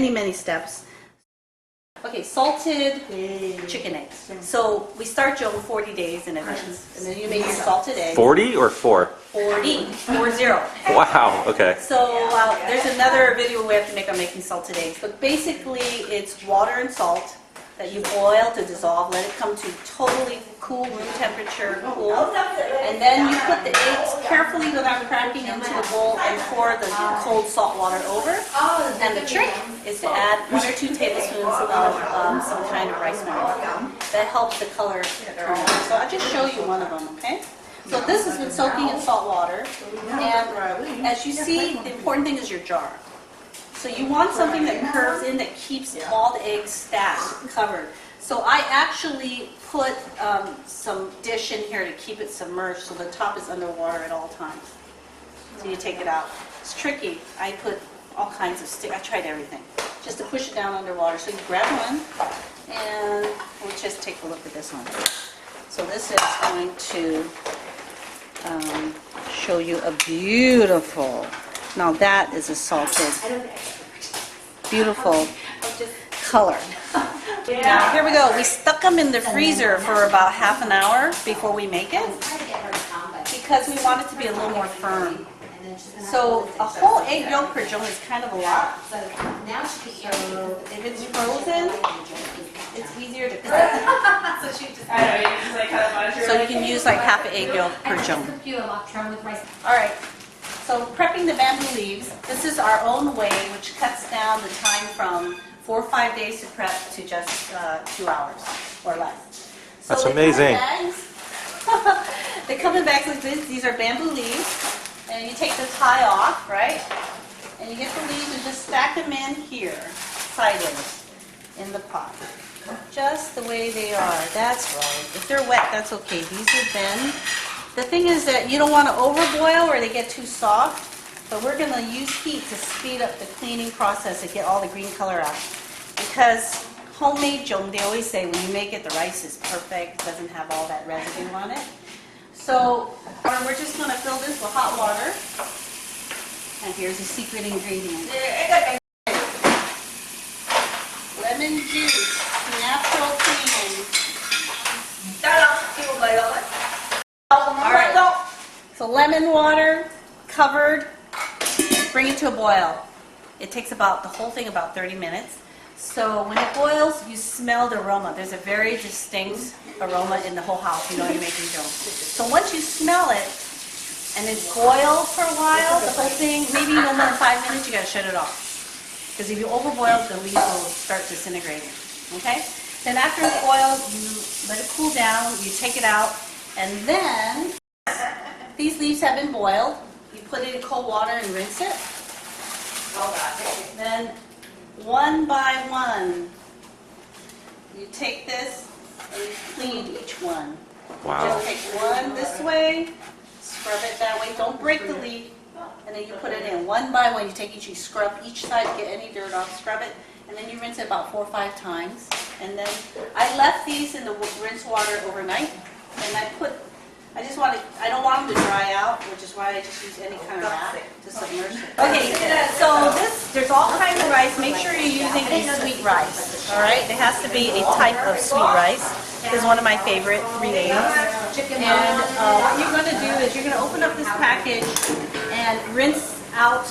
many steps. Okay, salted chicken eggs. So we start Joe 40 days in advance, and then you make your salted eggs. 40 or 4? 40. Wow, okay. So there's another video we have to make on making salted eggs. But basically, it's water and salt that you boil to dissolve. Let it come to totally cool, room temperature, cool. And then you put the eggs carefully without cracking into the bowl and pour the cold salt water over. And the trick is to add 1 or 2 tablespoons of some kind of rice oil. That helps the color turn. So I'll just show you one of them, okay? So this has been soaking in salt water. And as you see, the important thing is your jar. So you want something that curves in, that keeps all the eggs stacked, covered. So I actually put some dish in here to keep it submerged so the top is underwater at all times. So you take it out. It's tricky. I put all kinds of I tried everything just to push it down underwater. So you grab one, and we'll just take a look at this one. So this is going to show you a beautiful, now that is a salted, beautiful color. Now here we go. We stuck them in the freezer for about half an hour before we make it because we want it to be a little more firm. So a whole egg yolk per Jung is kind of a lot. So if it's frozen, it's easier to cook. So you can use like half an egg yolk per Jung. Alright, so prepping the bamboo leaves. This is our own way, which cuts down the time from 4 or 5 days to prep to just 2 hours or less. So that's amazing. They come in bags like this. These are bamboo leaves. And you take the tie off, right? And you get the leaves and just stack them in here, sideways, in the pot. Just the way they are. That's right. If they're wet, that's okay. These are then. The thing is that you don't want to overboil or they get too soft. But we're going to use heat to speed up the cleaning process and get all the green color out. Because homemade jung, they always say when you make it, the rice is perfect. It doesn't have all that residue on it. So we're just going to fill this with hot water. And here's the secret ingredient. Lemon juice, natural cleaning. Alright, so lemon water, covered, bring it to a boil. It takes the whole thing about 30 minutes. So when it boils, you smell the aroma. There's a very distinct aroma in the whole house, you know you're making dough. So once you smell it, and it's boiled for a while, the whole thing, maybe no more than 5 minutes, you gotta shut it off. Because if you overboil, the leaves will start disintegrating, okay? Then after it's boiled, you let it cool down, you take it out, and then, these leaves have been boiled, you put it in cold water and rinse it. Then, one by one, you take this and you clean each one. Wow. Just take one this way, scrub it that way. Don't break the leaf, and then you put it in one by one. You take each, you scrub each side to get any dirt off, scrub it, and then you rinse it about 4 or 5 times. And then I left these in the rinse water overnight, and I don't want them to dry out, which is why I just use any kind of wrap to submerge it. Okay, so there's all kinds of rice. Make sure you're using a sweet rice, all right? It has to be a type of sweet rice. This is one of my favorite relay. And what you're going to do is you're going to open up this package and rinse out,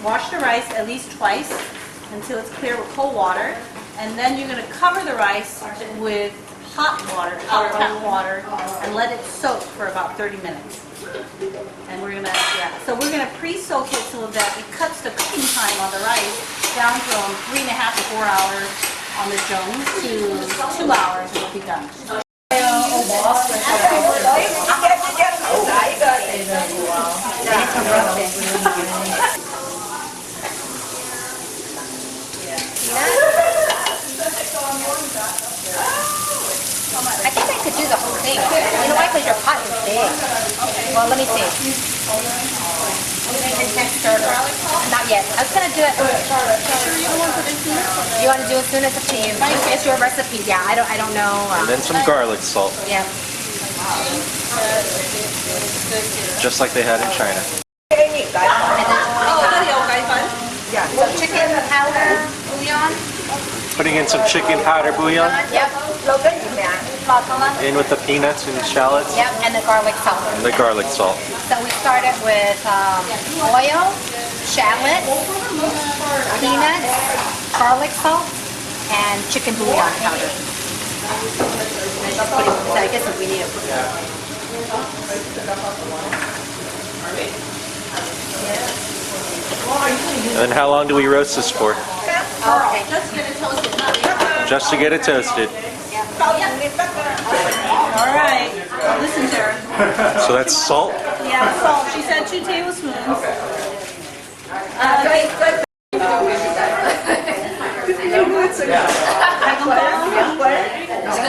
wash the rice at least twice until it's clear with cold water. And then you're going to cover the rice with hot water, hot tap water, and let it soak for about 30 minutes. And we're gonna, so we're gonna pre-soak it so that it cuts the cooking time on the rice down from 3.5 to 4 hours on the Jones to 2 hours and it'll be done. I think I could do the whole thing. You know why? Because your pot is big. Okay. Well, let me see. Not yet. I was going to do it. You want to do it soon? It's up to you. It's your recipe. Yeah, I don't know. And then some garlic salt. Yeah. Just like they had in China. Yeah. So chicken powder. putting in some chicken powder bouillon, Yep. in with the peanuts and shallots, Yep, and the garlic salt. and the garlic salt. So we started with oil, shallot, peanuts, garlic salt, and chicken bouillon powder. And just putting, so I guess if we need it. And how long do we roast this for? Okay. Just get it toasted, not the Just to get it toasted. All right. Listen to her. So that's salt. Yeah, salt. She said 2 tablespoons.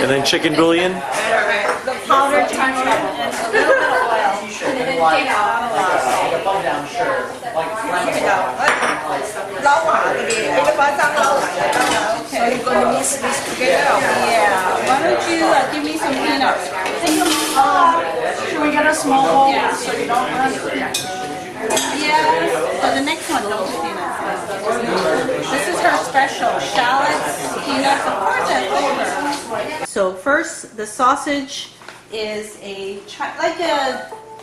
And then chicken bouillon. The powdered chicken and a little bit of oil. So you're going to mix this together? Yeah. Why don't you give me some peanuts? Should we get a small bowl so you don't run? Yeah. For the next one, don't do peanuts. This is her special. Shallots, peanuts, of course that's over. So first, the sausage is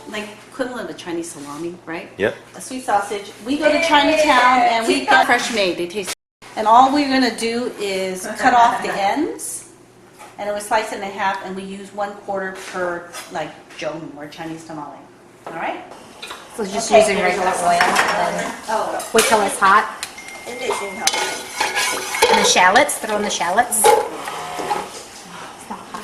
like equivalent of Chinese salami, right? Yep. A sweet sausage. We go to Chinatown and we get fresh made. They taste. And all we're gonna do is cut off the ends, and then we slice it in half, and we use 1/4 per like jong or Chinese tamale. All right. So just using regular oil and then wait till it's hot. And the shallots, throw in the shallots. It's not hot.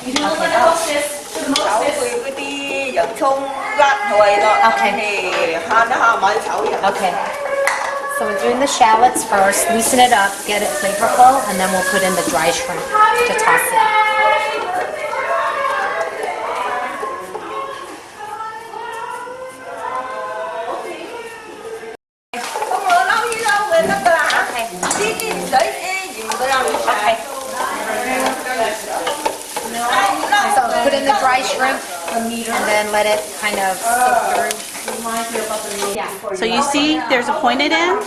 You do a little bit of this. Chảo với cái tí giật chung rát thôi đó. Thì nó mới chảo vậy. Okay. So we're doing the shallots first, loosen it up, get it flavorful, and then we'll put in the dry shrimp to toss it. Không có nấu gì đâu, người ta làm. Tí để gì mà tôi làm. Okay. So put in the dry shrimp and then let it kind of soak through. So you see, there's a pointed end,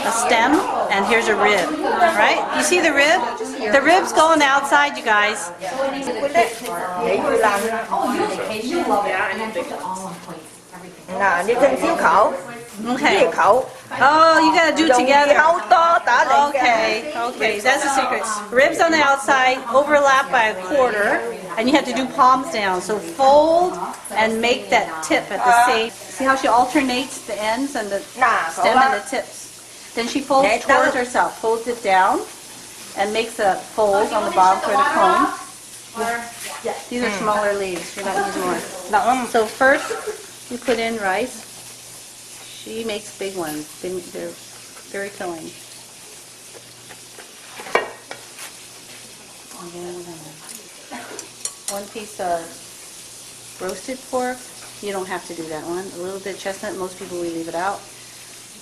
a stem, and here's a rib, right? You see the rib? The rib's going outside, you guys. Để tôi làm. Là như trên xíu khẩu. Okay. Xíu khẩu. Oh, you gotta do it together. Hấu to tả lên. Okay, that's the secret. Ribs on the outside, overlap by a 1/4, and you have to do palms down. So fold and make that tip at the same. See how she alternates the ends and the stem and the tips? Then she folds towards herself, folds it down, and makes a fold on the bottom for the comb. These are smaller leaves, you're not using more. So first, you put in rice. She makes big ones. They're very filling. And then 1 piece of roasted pork. You don't have to do that one. A little bit of chestnut. Most people we leave it out.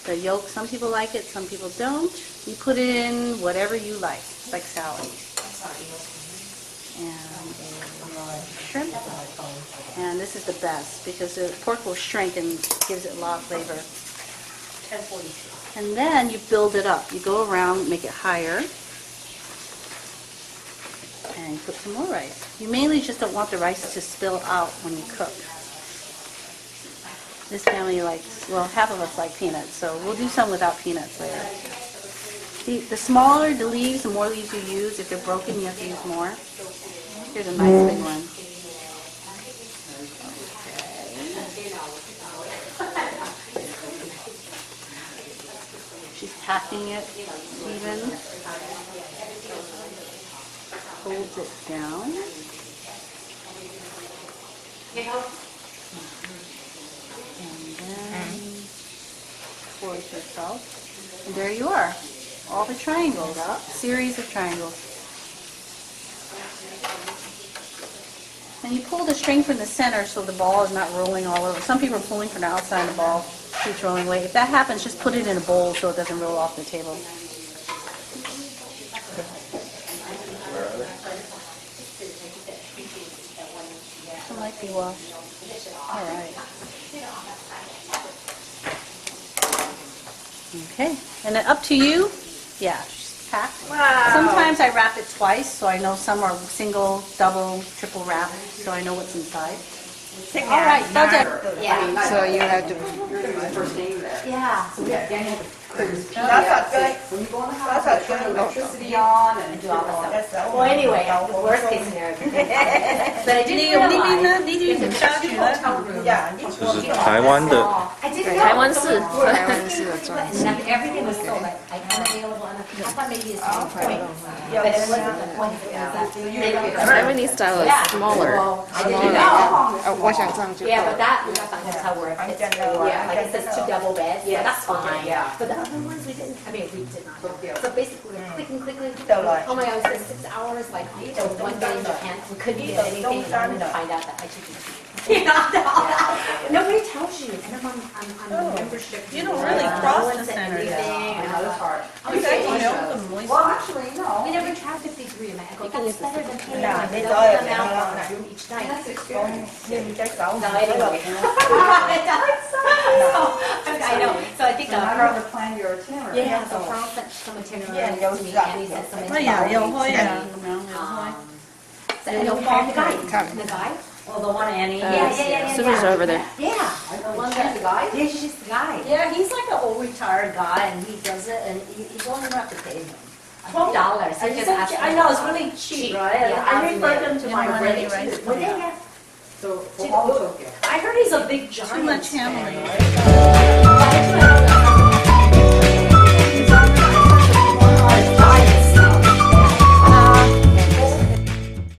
The yolk. Some people like it. Some people don't. You put it in whatever you like. It's like salad. And shrimp. And this is the best because the pork will shrink and gives it a lot of flavor. And then you build it up. You go around, make it higher, and put some more rice. You mainly just don't want the rice to spill out when you cook. This family likes, well, half of us like peanuts, so we'll do some without peanuts later. The smaller the leaves, the more leaves you use. If they're broken, you have to use more. Here's a nice big one. She's packing it even. Holds it down. And then pours herself. And there you are. All the triangles. Series of triangles. And you pull the string from the center so the ball is not rolling all over. Some people are pulling from the outside and the ball keeps rolling away. If that happens, just put it in a bowl so it doesn't roll off the table. It might be washed. All right. Okay. And then up to you. Yeah. packed. Wow. Sometimes I wrap it twice, so I know some are single, double, triple wrap, so I know what's inside. All right, so done. Yeah. So you have to Yeah. Nó sạch chơi. Nó sạch chơi. Electricity on and do all that stuff. Well, anyway, the worst case scenario. But I didn't realize. Dạ, This is Taiwan 的 I didn't know. 台湾式的装 And everything was so like unavailable, and I thought maybe it's the point, but it wasn't the point. It was Taiwanese style is smaller. Well, I didn't know. 我想这样就 Yeah, 够 but that's how we're. Yeah, like it says 2 double beds. Yeah, that's fine. Yeah. But the other ones we didn't. I mean, we did not. So basically, we're clicking. So like- Oh my God, it said 6 hours. Like so one day in Japan, we couldn't get anything, and I'm gonna find out that I should be. You know, nobody tells you. And I'm on membership. You don't really cross the and center yet. everything, and I was hard. Well, actually, no. We never tried 53 a night. I go, that's better than paying Nah, like they double don't. the amount for a room each night. Nhưng cái cậu No, anyway. I know. So I think Pearl, plan your itinerary. yeah, so Pearl sent some itinerary Yeah, to me, yeah. and he sent some Oh, yeah, info. yeah, oh, yeah. So, and the guy, the guy. Oh, the one Annie. Yeah. Super's over there. Yeah. The one guy. The guy? Yeah, she's the guy. Yeah, he's like an old retired guy, and he does it, and you don't even have to pay him. $12. He just asked I know, it's really cheap, right? Yeah, I referred him to my want friend. any rice? Well, yeah. I heard he's a big giant. Too much handling. Yeah, that's what I don't know.